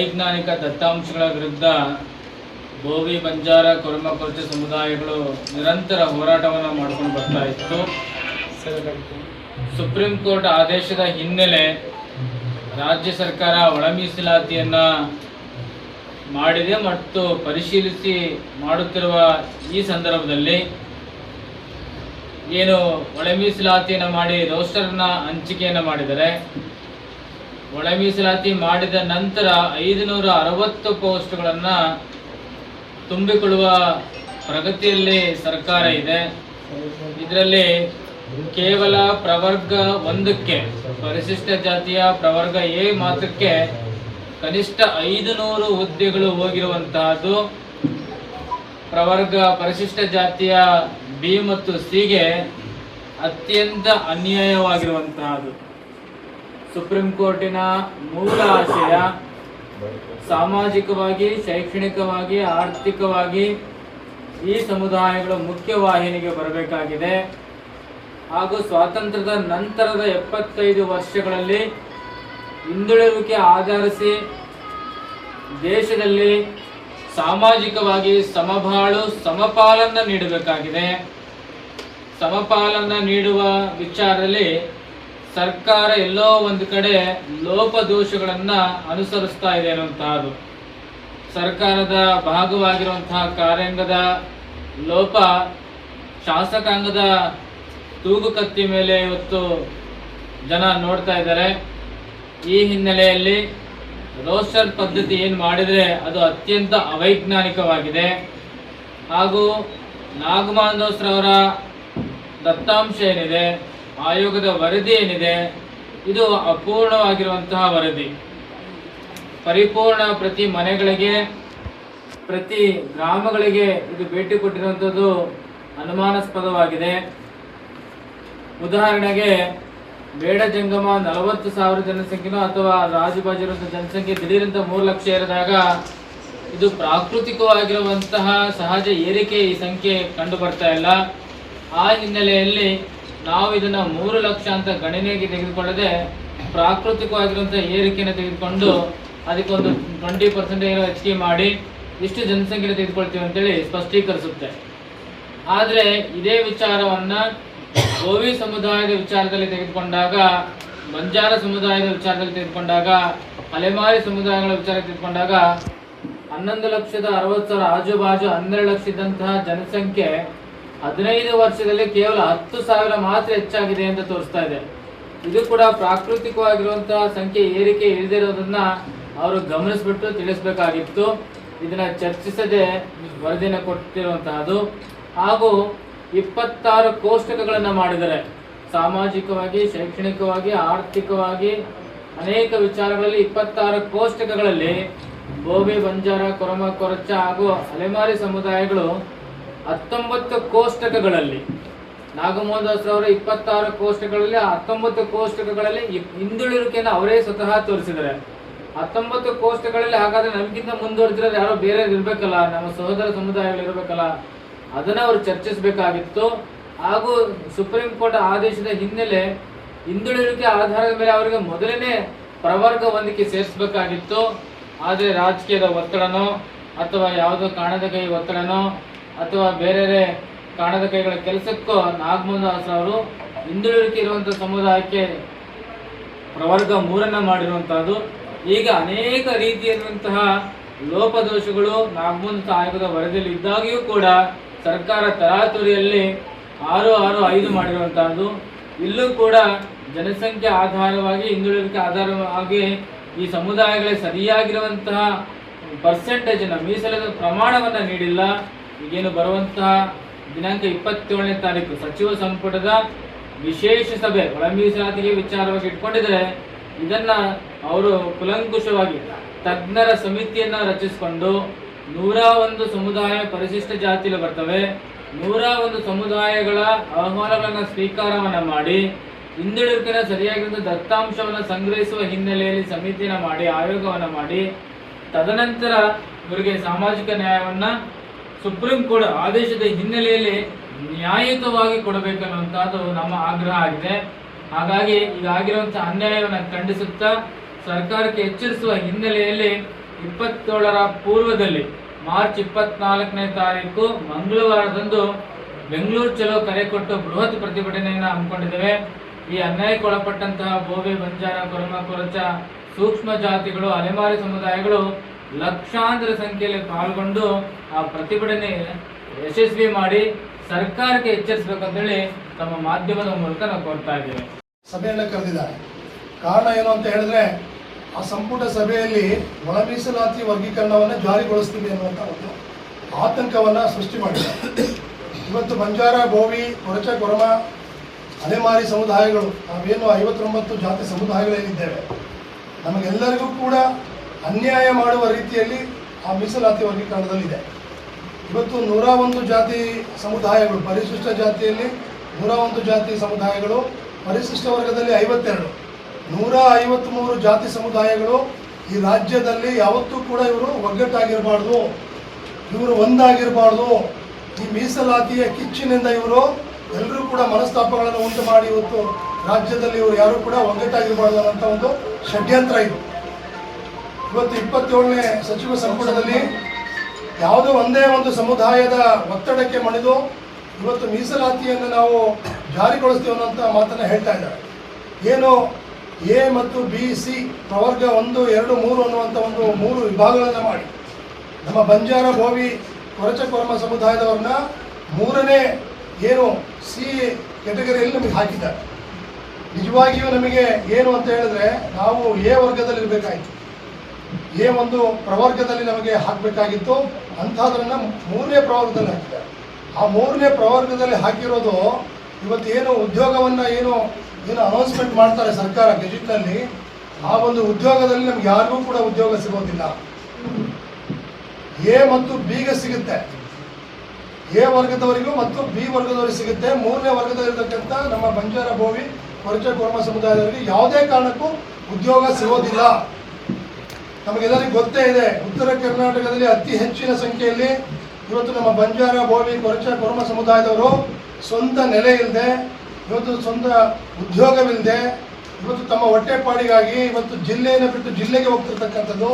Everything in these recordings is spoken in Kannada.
ಅವೈಜ್ಞಾನಿಕ ದತ್ತಾಂಶಗಳ ವಿರುದ್ಧ ಬೋವಿ, ಬಂಜಾರ, ಕೊರಮ, ಕೊರಚ ಸಮುದಾಯಗಳು ನಿರಂತರ ಹೋರಾಟವನ್ನು ಮಾಡಿಕೊಂಡು ಬರ್ತಾ ಇತ್ತು. ಸುಪ್ರೀಂ ಕೋರ್ಟ್ ಆದೇಶದ ಹಿನ್ನೆಲೆ ರಾಜ್ಯ ಸರ್ಕಾರ ಒಳ ಮೀಸಲಾತಿಯನ್ನು ಮಾಡಿದೆ ಮತ್ತು ಪರಿಶೀಲಿಸಿ ಮಾಡುತ್ತಿರುವ ಈ ಸಂದರ್ಭದಲ್ಲಿ ಏನು ಒಳ ಮೀಸಲಾತಿಯನ್ನು ಮಾಡಿ ರೋಸ್ಟರ್ನ ಹಂಚಿಕೆಯನ್ನು ಮಾಡಿದರೆ, ಒಳ ಮೀಸಲಾತಿ ಮಾಡಿದ ನಂತರ 560 ಪೋಸ್ಟ್ಗಳನ್ನು ತುಂಬಿಕೊಳ್ಳುವ ಪ್ರಗತಿಯಲ್ಲಿ ಸರ್ಕಾರ ಇದೆ. ಇದರಲ್ಲಿ ಕೇವಲ ಪ್ರವರ್ಗ 1ಕ್ಕೆ, ಪರಿಶಿಷ್ಟ ಜಾತಿಯ ಪ್ರವರ್ಗ ಎ ಮಾತ್ರಕ್ಕೆ ಕನಿಷ್ಠ 500 ಹುದ್ದೆಗಳು ಹೋಗಿರುವಂತಹದ್ದು. ಪರಿಶಿಷ್ಟ ಜಾತಿಯ ಬಿ ಮತ್ತು ಸಿಗೆ ಅತ್ಯಂತ ಅನ್ಯಾಯವಾಗಿರುವಂತಹದ್ದು. ಸುಪ್ರೀಂ ಕೋರ್ಟಿನ ಮೂಲ ಆಶಯ ಸಾಮಾಜಿಕವಾಗಿ, ಶೈಕ್ಷಣಿಕವಾಗಿ, ಆರ್ಥಿಕವಾಗಿ ಈ ಸಮುದಾಯಗಳು ಮುಖ್ಯವಾಹಿನಿಗೆ ಬರಬೇಕಾಗಿದೆ. ಹಾಗೂ ಸ್ವಾತಂತ್ರ್ಯದ ನಂತರದ 75 ವರ್ಷಗಳಲ್ಲಿ ಹಿಂದುಳಿಯುವಿಕೆ ಆಧರಿಸಿ ದೇಶದಲ್ಲಿ ಸಾಮಾಜಿಕವಾಗಿ ಸಮಬಾಳು, ಸಮಪಾಲನ್ನು ನೀಡಬೇಕಾಗಿದೆ. ಸಮಪಾಲನ್ನು ನೀಡುವ ವಿಚಾರದಲ್ಲಿ ಸರ್ಕಾರ ಎಲ್ಲೋ ಒಂದು ಕಡೆ ಲೋಪದೋಷಗಳನ್ನು ಅನುಸರಿಸ್ತಾ ಇದೆ ಅನ್ನುವಂತಹದ್ದು. ಸರ್ಕಾರದ ಭಾಗವಾಗಿರುವಂತಹ ಕಾರ್ಯಾಂಗದ ಲೋಪ ಶಾಸಕಾಂಗದ ತೂಗುಕತ್ತಿ ಮೇಲೆ ಇವತ್ತು ಜನ ನೋಡ್ತಾ ಇದ್ದಾರೆ. ಈ ಹಿನ್ನೆಲೆಯಲ್ಲಿ ರೋಸ್ಟರ್ ಪದ್ಧತಿ ಏನು ಮಾಡಿದರೆ ಅದು ಅತ್ಯಂತ ಅವೈಜ್ಞಾನಿಕವಾಗಿದೆ. ಹಾಗೂ ನಾಗಮೋಹನ್ ದತ್ತಾಂಶ ಏನಿದೆ, ಆಯೋಗದ ವರದಿ ಏನಿದೆ, ಇದು ಅಪೂರ್ಣವಾಗಿರುವಂತಹ ವರದಿ. ಪರಿಪೂರ್ಣ ಪ್ರತಿ ಮನೆಗಳಿಗೆ, ಪ್ರತಿ ಗ್ರಾಮಗಳಿಗೆ ಇದು ಭೇಟಿ ಕೊಟ್ಟಿರುವಂಥದ್ದು ಅನುಮಾನಾಸ್ಪದವಾಗಿದೆ. ಉದಾಹರಣೆಗೆ ಬೇಡ ಜಂಗಮ 40,000 ಜನಸಂಖ್ಯೆನೋ ಅಥವಾ ರಾಜುಬಾಜಿರುವಂಥ ಜನಸಂಖ್ಯೆ ದಿಢೀರಂತ 3 ಲಕ್ಷ ಏರಿದಾಗ ಇದು ಪ್ರಾಕೃತಿಕವಾಗಿರುವಂತಹ ಸಹಜ ಏರಿಕೆ ಈ ಸಂಖ್ಯೆ ಕಂಡು ಬರ್ತಾ ಇಲ್ಲ. ಆ ಹಿನ್ನೆಲೆಯಲ್ಲಿ ನಾವು ಇದನ್ನು 3 ಲಕ್ಷ ಅಂತ ಗಣನೆಗೆ ತೆಗೆದುಕೊಳ್ಳದೆ ಪ್ರಾಕೃತಿಕವಾಗಿರುವಂಥ ಏರಿಕೆಯನ್ನು ತೆಗೆದುಕೊಂಡು ಅದಕ್ಕೊಂದು 20% ಹೆಚ್ಚಿಗೆ ಮಾಡಿ ಇಷ್ಟು ಜನಸಂಖ್ಯೆ ತೆಗೆದುಕೊಳ್ತೀವಿ ಅಂತೇಳಿ ಸ್ಪಷ್ಟೀಕರಿಸುತ್ತೆ. ಆದರೆ ಇದೇ ವಿಚಾರವನ್ನು ಬೋವಿ ಸಮುದಾಯದ ವಿಚಾರದಲ್ಲಿ ತೆಗೆದುಕೊಂಡಾಗ, ಬಂಜಾರ ಸಮುದಾಯದ ವಿಚಾರದಲ್ಲಿ ತೆಗೆದುಕೊಂಡಾಗ, ಅಲೆಮಾರಿ ಸಮುದಾಯಗಳ ವಿಚಾರ ತೆಗೆದುಕೊಂಡಾಗ 11,60,000 ಆಜುಬಾಜು 12 ಲಕ್ಷ ಇದ್ದಂತಹ ಜನಸಂಖ್ಯೆ 15 ವರ್ಷದಲ್ಲಿ ಕೇವಲ 10,000 ಮಾತ್ರ ಹೆಚ್ಚಾಗಿದೆ ಅಂತ ತೋರಿಸ್ತಾ ಇದೆ. ಇದು ಕೂಡ ಪ್ರಾಕೃತಿಕವಾಗಿರುವಂತಹ ಸಂಖ್ಯೆ ಏರಿಕೆ ಇಳಿದಿರೋದನ್ನ ಅವರು ಗಮನಿಸ್ಬಿಟ್ಟು ತಿಳಿಸಬೇಕಾಗಿತ್ತು. ಇದನ್ನ ಚರ್ಚಿಸದೆ ವರದಿಯನ್ನು ಕೊಟ್ಟಿರುವಂತಹದ್ದು. ಹಾಗೂ 26 ಕೋಷ್ಟಕಗಳನ್ನು ಮಾಡಿದರೆ ಸಾಮಾಜಿಕವಾಗಿ, ಶೈಕ್ಷಣಿಕವಾಗಿ, ಆರ್ಥಿಕವಾಗಿ ಅನೇಕ ವಿಚಾರಗಳಲ್ಲಿ 26 ಕೋಷ್ಟಕಗಳಲ್ಲಿ ಬೋವಿ, ಬಂಜಾರ, ಕೊರಮ, ಕೊರಚ ಹಾಗೂ ಅಲೆಮಾರಿ ಸಮುದಾಯಗಳು 19 ಕೋಷ್ಟಕಗಳಲ್ಲಿ, ನಾಗಮೋಹನ್ ದಾಸ್ 26 ಕೋಷ್ಟಕಗಳಲ್ಲಿ 19 ಕೋಷ್ಟಕಗಳಲ್ಲಿ ಹಿಂದುಳಿರುವಿಕೆಯನ್ನು ಅವರೇ ಸ್ವತಃ ತೋರಿಸಿದ್ದಾರೆ. 19 ಕೋಷ್ಟಕಗಳಲ್ಲಿ ಹಾಗಾದ್ರೆ ನಮಗಿಂತ ಮುಂದುವರೆದಿರೋದು ಯಾರೋ ಬೇರೆ ಇರಬೇಕಲ್ಲ, ನಮ್ಮ ಸಹೋದರ ಸಮುದಾಯಗಳು ಇರಬೇಕಲ್ಲ, ಅದನ್ನು ಅವರು ಚರ್ಚಿಸಬೇಕಾಗಿತ್ತು. ಹಾಗೂ ಸುಪ್ರೀಂ ಕೋರ್ಟ್ ಆದೇಶದ ಹಿನ್ನೆಲೆ ಹಿಂದುಳಿಯುವಿಕೆ ಆಧಾರದ ಮೇಲೆ ಅವರಿಗೆ ಮೊದಲನೇ ಪ್ರವರ್ಗ 1ಕ್ಕೆ ಸೇರಿಸಬೇಕಾಗಿತ್ತು. ಆದರೆ ರಾಜಕೀಯದ ಒತ್ತಡನೋ ಅಥವಾ ಯಾವುದೋ ಕಾಣದ ಕೈ ಒತ್ತಡನೋ ಅಥವಾ ಬೇರೆ ಕಾಣದ ಕೈಗಳ ಕೆಲಸಕ್ಕೋ ನಾಗಮೋಹನ್ ದಾಸ್ ಅವರು ಹಿಂದುಳಿಯುವಿಕೆ ಇರುವಂಥ ಸಮುದಾಯಕ್ಕೆ ಪ್ರವರ್ಗ 3 ಮಾಡಿರುವಂತಹದ್ದು. ಈಗ ಅನೇಕ ರೀತಿಯಾದಂತಹ ಲೋಪದೋಷಗಳು ನಾಗಮೋಹನ್ ಆಯೋಗದ ವರದಿಯಲ್ಲಿ ಇದ್ದಾಗಿಯೂ ಕೂಡ ಸರ್ಕಾರ ತರಾತುರಿಯಲ್ಲಿ 665 ಮಾಡಿರುವಂತಹದ್ದು. ಇಲ್ಲೂ ಕೂಡ ಜನಸಂಖ್ಯೆ ಆಧಾರವಾಗಿ, ಹಿಂದುಳಿಯುವಿಕೆ ಆಧಾರವಾಗಿ ಈ ಸಮುದಾಯಗಳಿಗೆ ಸರಿಯಾಗಿರುವಂತಹ ಪರ್ಸೆಂಟೇಜನ್ನು, ಮೀಸಲದ ಪ್ರಮಾಣವನ್ನು ನೀಡಿಲ್ಲ. ಈಗೇನು ಬರುವಂತಹ ದಿನಾಂಕ 27ನೇ ತಾರೀಕು ಸಚಿವ ಸಂಪುಟದ ವಿಶೇಷ ಸಭೆ ಒಳ ಮೀಸಲಾತಿಗೆ ವಿಚಾರವಾಗಿ ಇಟ್ಕೊಂಡಿದ್ರೆ ಇದನ್ನ ಅವರು ಕುಲಂಕುಷವಾಗಿ ತಜ್ಞರ ಸಮಿತಿಯನ್ನ ರಚಿಸಿಕೊಂಡು 101 ಸಮುದಾಯ ಪರಿಶಿಷ್ಟ ಜಾತಿಯಲ್ಲಿ ಬರ್ತವೆ, 101 ಸಮುದಾಯಗಳ ಅಹವಾಲುಗಳನ್ನು ಸ್ವೀಕಾರವನ್ನ ಮಾಡಿ ಹಿಂದುಳಿಕೆನ ಸರಿಯಾಗಿರುವ ದತ್ತಾಂಶವನ್ನು ಸಂಗ್ರಹಿಸುವ ಹಿನ್ನೆಲೆಯಲ್ಲಿ ಸಮಿತಿಯನ್ನು ಮಾಡಿ, ಆಯೋಗವನ್ನು ಮಾಡಿ, ತದನಂತರ ಇವರಿಗೆ ಸಾಮಾಜಿಕ ನ್ಯಾಯವನ್ನ ಸುಪ್ರೀಂ ಕೋರ್ಟ್ ಆದೇಶದ ಹಿನ್ನೆಲೆಯಲ್ಲಿ ನ್ಯಾಯಯುತವಾಗಿ ಕೊಡಬೇಕನ್ನುವಂಥದ್ದು ನಮ್ಮ ಆಗ್ರಹ ಆಗಿದೆ. ಹಾಗಾಗಿ ಈಗಾಗಿರುವಂತಹ ಅನ್ಯಾಯವನ್ನು ಖಂಡಿಸುತ್ತಾ ಸರ್ಕಾರಕ್ಕೆ ಎಚ್ಚರಿಸುವ ಹಿನ್ನೆಲೆಯಲ್ಲಿ 27ರ ಪೂರ್ವದಲ್ಲಿ ಮಾರ್ಚ್ 24ನೇ ತಾರೀಕು ಮಂಗಳವಾರದಂದು ಬೆಂಗಳೂರು ಚಲೋ ಕರೆ ಕೊಟ್ಟು ಬೃಹತ್ ಪ್ರತಿಭಟನೆಯನ್ನು ಹಮ್ಮಿಕೊಂಡಿದ್ದೇವೆ. ಈ ಅನ್ಯಾಯಕ್ಕೊಳಪಟ್ಟಂತಹ ಬೋವಿ, ಬಂಜಾರ, ಕೊರಮ, ಕೊರಚ, ಸೂಕ್ಷ್ಮ ಜಾತಿಗಳು, ಅಲೆಮಾರಿ ಸಮುದಾಯಗಳು ಲಕ್ಷಾಂತರ ಸಂಖ್ಯೆಯಲ್ಲಿ ಪಾಲ್ಗೊಂಡು ಆ ಪ್ರತಿಭಟನೆ ಯಶಸ್ವಿ ಮಾಡಿ ಸರ್ಕಾರಕ್ಕೆ ಎಚ್ಚರಿಸಬೇಕಂತೇಳಿ ತಮ್ಮ ಮಾಧ್ಯಮದ ಮೂಲಕ ನಾವು ಕೋರ್ತಾ ಇದ್ದೇವೆ. ಸಭೆಯನ್ನು ಕರೆದಿದ್ದಾರೆ. ಕಾರಣ ಏನು ಅಂತ ಹೇಳಿದ್ರೆ, ಆ ಸಂಪುಟ ಸಭೆಯಲ್ಲಿ ಒಳ ಮೀಸಲಾತಿ ವರ್ಗೀಕರಣವನ್ನು ಜಾರಿಗೊಳಿಸ್ತೀವಿ ಅನ್ನುವಂಥ ಒಂದು ಆತಂಕವನ್ನು ಸೃಷ್ಟಿ ಮಾಡಿದ್ದಾರೆ. ಇವತ್ತು ಬಂಜಾರ, ಬೋವಿ, ಕೊರಚ, ಕೊರಮ, ಅಲೆಮಾರಿ ಸಮುದಾಯಗಳು, ನಾವೇನು 59 ಜಾತಿ ಸಮುದಾಯಗಳೇನಿದ್ದೇವೆ, ನಮಗೆಲ್ಲರಿಗೂ ಕೂಡ ಅನ್ಯಾಯ ಮಾಡುವ ರೀತಿಯಲ್ಲಿ ಆ ಮೀಸಲಾತಿ ವರ್ಗೀಕರಣದಲ್ಲಿದೆ. ಇವತ್ತು 101 ಜಾತಿ ಸಮುದಾಯಗಳು, ಪರಿಶಿಷ್ಟ ಜಾತಿಯಲ್ಲಿ 101 ಜಾತಿ ಸಮುದಾಯಗಳು, ಪರಿಶಿಷ್ಟ ವರ್ಗದಲ್ಲಿ 52, 153 ಜಾತಿ ಸಮುದಾಯಗಳು ಈ ರಾಜ್ಯದಲ್ಲಿ ಯಾವತ್ತೂ ಕೂಡ ಇವರು ಒಗ್ಗಟ್ಟಾಗಿರಬಾರ್ದು, ಇವರು ಒಂದಾಗಿರಬಾರ್ದು. ಈ ಮೀಸಲಾತಿಯ ಕಿಚ್ಚಿನಿಂದ ಇವರು ಎಲ್ಲರೂ ಕೂಡ ಮನಸ್ತಾಪಗಳನ್ನು ಉಂಟು ಮಾಡಿ ಇವತ್ತು ರಾಜ್ಯದಲ್ಲಿ ಇವರು ಯಾರು ಕೂಡ ಒಗ್ಗಟ್ಟಾಗಿರಬಾರ್ದು ಅನ್ನೋಂಥ ಒಂದು ಷಡ್ಯಂತ್ರ ಇದು. ಇವತ್ತು 27ನೇ ಸಚಿವ ಸಂಪುಟದಲ್ಲಿ ಯಾವುದೋ ಒಂದೇ ಒಂದು ಸಮುದಾಯದ ಒತ್ತಡಕ್ಕೆ ಮಣಿದು ಇವತ್ತು ಮೀಸಲಾತಿಯನ್ನು ನಾವು ಜಾರಿಗೊಳಿಸ್ತೀವಿ ಅನ್ನೋಂಥ ಮಾತನ್ನು ಹೇಳ್ತಾ ಇದ್ದಾರೆ. ಏನು ಎ ಮತ್ತು ಬಿ, ಸಿ ಪ್ರವರ್ಗ 1, 2, 3 ಅನ್ನುವಂಥ ಒಂದು 3 ವಿಭಾಗಗಳನ್ನು ಮಾಡಿ ನಮ್ಮ ಬಂಜಾರ, ಬೋವಿ, ಕೊರಚ, ಕೊರಮ ಸಮುದಾಯದವ್ರನ್ನ 3ನೇ ಏನು ಸಿ ಕೆಟಗರಿಯಲ್ಲಿ ನಮಗೆ ಹಾಕಿದ್ದಾರೆ. ನಿಜವಾಗಿಯೂ ನಮಗೆ ಏನು ಅಂತ ಹೇಳಿದ್ರೆ, ನಾವು ಎ ವರ್ಗದಲ್ಲಿ ಇರಬೇಕಾಯಿತು, ಎ ಒಂದು ಪ್ರವರ್ಗದಲ್ಲಿ ನಮಗೆ ಹಾಕಬೇಕಾಗಿತ್ತು. ಅಂಥದ್ರನ್ನ 3ನೇ ಪ್ರವರ್ಗದಲ್ಲಿ ಹಾಕಿದ್ದಾರೆ. ಆ 3ನೇ ಪ್ರವರ್ಗದಲ್ಲಿ ಹಾಕಿರೋದು ಇವತ್ತು ಏನು ಉದ್ಯೋಗವನ್ನು ಏನು ಅನೌನ್ಸ್ಮೆಂಟ್ ಮಾಡ್ತಾರೆ ಸರ್ಕಾರ ಗೆಜೆಟ್ನಲ್ಲಿ, ಆ ಒಂದು ಉದ್ಯೋಗದಲ್ಲಿ ನಮ್ಗೆ ಯಾರಿಗೂ ಕೂಡ ಉದ್ಯೋಗ ಸಿಗೋದಿಲ್ಲ. ಎ ಮತ್ತು ಬಿಗೆ ಸಿಗುತ್ತೆ, ಎ ವರ್ಗದವರಿಗೂ ಮತ್ತು ಬಿ ವರ್ಗದವರಿಗೆ ಸಿಗುತ್ತೆ. 3ನೇ ವರ್ಗದಲ್ಲಿರ್ತಕ್ಕಂಥ ನಮ್ಮ ಬಂಜಾರ, ಬೋವಿ, ಕೊರಚ, ಕೊರಮ ಸಮುದಾಯದವರಿಗೆ ಯಾವುದೇ ಕಾರಣಕ್ಕೂ ಉದ್ಯೋಗ ಸಿಗೋದಿಲ್ಲ. ನಮಗೆಲ್ಲರಿಗೂ ಗೊತ್ತೇ ಇದೆ, ಉತ್ತರ ಕರ್ನಾಟಕದಲ್ಲಿ ಅತಿ ಹೆಚ್ಚಿನ ಸಂಖ್ಯೆಯಲ್ಲಿ ಇವತ್ತು ನಮ್ಮ ಬಂಜಾರ, ಬೋವಿ, ಕೊರಚ, ಕೊರಮ ಸಮುದಾಯದವರು ಸ್ವಂತ ನೆಲೆ ಇಲ್ಲದೆ, ಇವತ್ತು ಸ್ವಂತ ಉದ್ಯೋಗವಿಲ್ಲದೆ, ಇವತ್ತು ತಮ್ಮ ಹೊಟ್ಟೆಪಾಡಿಗಾಗಿ ಇವತ್ತು ಜಿಲ್ಲೆಯನ್ನು ಬಿಟ್ಟು ಜಿಲ್ಲೆಗೆ ಹೋಗ್ತಿರ್ತಕ್ಕಂಥದ್ದು,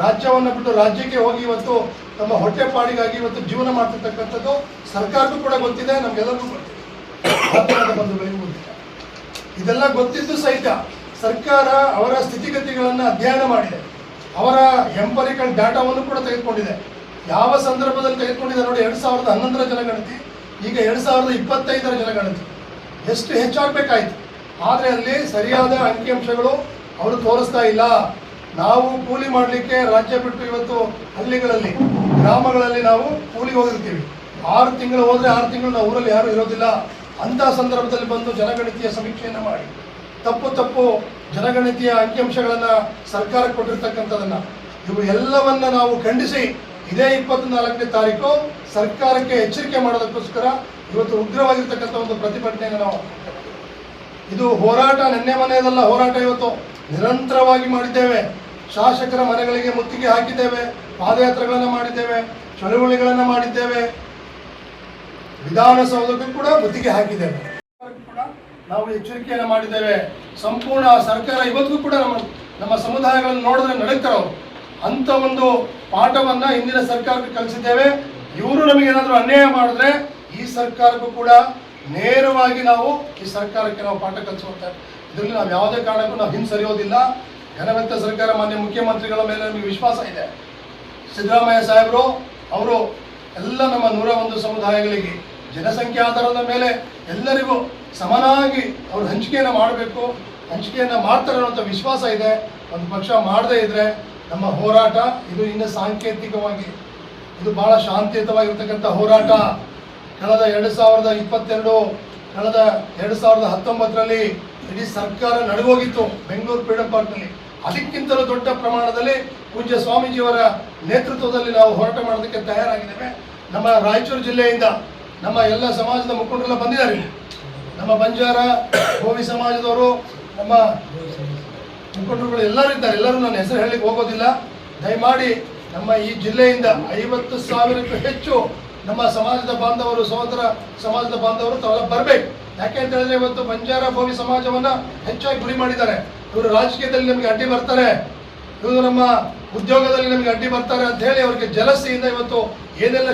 ರಾಜ್ಯವನ್ನು ಬಿಟ್ಟು ರಾಜ್ಯಕ್ಕೆ ಹೋಗಿ ಇವತ್ತು ತಮ್ಮ ಹೊಟ್ಟೆಪಾಡಿಗಾಗಿ ಇವತ್ತು ಜೀವನ ಮಾಡ್ತಿರ್ತಕ್ಕಂಥದ್ದು ಸರ್ಕಾರಕ್ಕೂ ಕೂಡ ಗೊತ್ತಿದೆ, ನಮಗೆಲ್ಲರಿಗೂ ಗೊತ್ತಿದೆ, ಮಾಧ್ಯಮದ ಬಂಧುಗಳಿಗೂ ಗೊತ್ತಿದೆ. ಇದೆಲ್ಲ ಗೊತ್ತಿದ್ದು ಸಹಿತ ಸರ್ಕಾರ ಅವರ ಸ್ಥಿತಿಗತಿಗಳನ್ನು ಅಧ್ಯಯನ ಮಾಡಿದೆ, ಅವರ ಎಂಪರಿಕಲ್ ಡಾಟಾವನ್ನು ಕೂಡ ತೆಗೆದುಕೊಂಡಿದೆ. ಯಾವ ಸಂದರ್ಭದಲ್ಲಿ ತೆಗೆದುಕೊಂಡಿದೆ ನೋಡಿ, 2011ರ ಜನಗಣತಿ, ಈಗ 2025ರ ಜನಗಣತಿ, ಎಷ್ಟು ಹೆಚ್ಚಾಗಬೇಕಾಯಿತು. ಆದರೆ ಅಲ್ಲಿ ಸರಿಯಾದ ಅಂಕಿಅಂಶಗಳು ಅವರು ತೋರಿಸ್ತಾ ಇಲ್ಲ. ನಾವು ಕೂಲಿ ಮಾಡಲಿಕ್ಕೆ ರಾಜ್ಯ ಬಿಟ್ಟು ಇವತ್ತು ಹಳ್ಳಿಗಳಲ್ಲಿ, ಗ್ರಾಮಗಳಲ್ಲಿ ನಾವು ಕೂಲಿಗೆ ಹೋಗಿರ್ತೀವಿ. 6 ತಿಂಗಳು ಹೋದರೆ 6 ತಿಂಗಳು ನಾವು ಊರಲ್ಲಿ ಯಾರೂ ಇರೋದಿಲ್ಲ. ಅಂಥ ಸಂದರ್ಭದಲ್ಲಿ ಬಂದು ಜನಗಣತಿಯ ಸಮೀಕ್ಷೆಯನ್ನು ಮಾಡಿ ತಪ್ಪು ಜನಗಣತಿಯ ಅಂಕಿಅಂಶಗಳನ್ನು ಸರ್ಕಾರಕ್ಕೆ ಕೊಟ್ಟಿರ್ತಕ್ಕಂಥದ್ದನ್ನು, ಇವು ಎಲ್ಲವನ್ನ ನಾವು ಖಂಡಿಸಿ ಇದೇ 24ನೇ ತಾರೀಕು ಸರ್ಕಾರಕ್ಕೆ ಎಚ್ಚರಿಕೆ ಮಾಡೋದಕ್ಕೋಸ್ಕರ ಇವತ್ತು ಉಗ್ರವಾಗಿರ್ತಕ್ಕಂಥ ಒಂದು ಪ್ರತಿಭಟನೆಯನ್ನು ನಾವು, ಇದು ಹೋರಾಟ ನಿನ್ನೆ ಮನೆಯದಲ್ಲ, ಹೋರಾಟ ಇವತ್ತು ನಿರಂತರವಾಗಿ ಮಾಡಿದ್ದೇವೆ. ಶಾಸಕರ ಮನೆಗಳಿಗೆ ಮುತ್ತಿಗೆ ಹಾಕಿದ್ದೇವೆ, ಪಾದಯಾತ್ರೆಗಳನ್ನು ಮಾಡಿದ್ದೇವೆ, ಚಳುವಳಿಗಳನ್ನು ಮಾಡಿದ್ದೇವೆ, ವಿಧಾನಸೌಧಕ್ಕೂ ಕೂಡ ಮುತ್ತಿಗೆ ಹಾಕಿದ್ದೇವೆ, ಕೂಡ ನಾವು ಎಚ್ಚರಿಕೆಯನ್ನು ಮಾಡಿದ್ದೇವೆ. ಸಂಪೂರ್ಣ ಸರ್ಕಾರ ಇವತ್ತಿಗೂ ಕೂಡ ನಮ್ಮ ಸಮುದಾಯಗಳನ್ನು ನೋಡಿದ್ರೆ ನಡೀತಾರೆ ಅವರು. ಅಂಥ ಒಂದು ಪಾಠವನ್ನು ಹಿಂದಿನ ಸರ್ಕಾರಕ್ಕೆ ಕಲಿಸಿದ್ದೇವೆ. ಇವರು ನಮಗೇನಾದರೂ ಅನ್ಯಾಯ ಮಾಡಿದ್ರೆ ಈ ಸರ್ಕಾರಕ್ಕೂ ಕೂಡ ನೇರವಾಗಿ ನಾವು ಈ ಸರ್ಕಾರಕ್ಕೆ ನಾವು ಪಾಠ ಕಲಿಸುವಂತೆ, ಇದರಲ್ಲಿ ನಾವು ಯಾವುದೇ ಕಾರಣಕ್ಕೂ ನಾವು ಹಿಂಸರಿಯೋದಿಲ್ಲ. ಘನವೆತ್ತ ಸರ್ಕಾರ, ಮಾನ್ಯ ಮುಖ್ಯಮಂತ್ರಿಗಳ ಮೇಲೆ ನಮಗೆ ವಿಶ್ವಾಸ ಇದೆ. ಸಿದ್ದರಾಮಯ್ಯ ಸಾಹೇಬರು ಅವರು ಎಲ್ಲ ನಮ್ಮ 101 ಸಮುದಾಯಗಳಿಗೆ ಜನಸಂಖ್ಯೆ ಆಧಾರದ ಮೇಲೆ ಎಲ್ಲರಿಗೂ ಸಮನಾಗಿ ಅವರು ಹಂಚಿಕೆಯನ್ನು ಮಾಡಬೇಕು, ಹಂಚಿಕೆಯನ್ನು ಮಾಡ್ತಾರೆ ಅನ್ನೋಂಥ ವಿಶ್ವಾಸ ಇದೆ. ಒಂದು ಪಕ್ಷ ಮಾಡದೇ ಇದ್ದರೆ ನಮ್ಮ ಹೋರಾಟ ಇದು ಇನ್ನು ಸಾಂಕೇತಿಕವಾಗಿ, ಇದು ಭಾಳ ಶಾಂತಿಯುತವಾಗಿರ್ತಕ್ಕಂಥ ಹೋರಾಟ. ಕಳೆದ 2022, ಕಳೆದ 2019ರಲ್ಲಿ ಇಡೀ ಸರ್ಕಾರ ನಡುಗೋಗಿತ್ತು ಬೆಂಗಳೂರು ಫ್ರೀಡಂ ಪಾರ್ಕ್ನಲ್ಲಿ. ಅದಕ್ಕಿಂತಲೂ ದೊಡ್ಡ ಪ್ರಮಾಣದಲ್ಲಿ ಪೂಜ್ಯ ಸ್ವಾಮೀಜಿಯವರ ನೇತೃತ್ವದಲ್ಲಿ ನಾವು ಹೋರಾಟ ಮಾಡೋದಕ್ಕೆ ತಯಾರಾಗಿದ್ದೇವೆ. ನಮ್ಮ ರಾಯಚೂರು ಜಿಲ್ಲೆಯಿಂದ ನಮ್ಮ ಎಲ್ಲ ಸಮಾಜದ ಮುಖಂಡರೆಲ್ಲ ಬಂದಿದ್ದಾರೆ. ನಮ್ಮ ಬಂಜಾರ, ಬೋವಿ ಸಮಾಜದವರು, ನಮ್ಮ ಮುಖಂಡರುಗಳು ಎಲ್ಲರೂ ಇದ್ದಾರೆ. ಎಲ್ಲರೂ ನಾನು ಹೆಸರು ಹೇಳಲಿಕ್ಕೆ ಹೋಗೋದಿಲ್ಲ. ದಯಮಾಡಿ ನಮ್ಮ ಈ ಜಿಲ್ಲೆಯಿಂದ 50,000ಕ್ಕೂ ಹೆಚ್ಚು ನಮ್ಮ ಸಮಾಜದ ಬಾಂಧವರು, ಸಹೋದರ ಸಮಾಜದ ಬಾಂಧವರು ತಾವೆಲ್ಲ ಬರಬೇಕು. ಯಾಕೆ ಅಂತ ಹೇಳಿದ್ರೆ ಇವತ್ತು ಬಂಜಾರ, ಬೋವಿ ಸಮಾಜವನ್ನು ಹೆಚ್ಚಾಗಿ ಗುರಿ ಮಾಡಿದ್ದಾರೆ. ಇವರು ರಾಜಕೀಯದಲ್ಲಿ ನಮಗೆ ಅಡ್ಡಿ ಬರ್ತಾರೆ, ಇವರು ನಮ್ಮ ಉದ್ಯೋಗದಲ್ಲಿ ನಮಗೆ ಅಡ್ಡಿ ಬರ್ತಾರೆ ಅಂತ ಹೇಳಿ ಅವರಿಗೆ ಜಲಸಿಯಿಂದ ಇವತ್ತು ಏನೆಲ್ಲ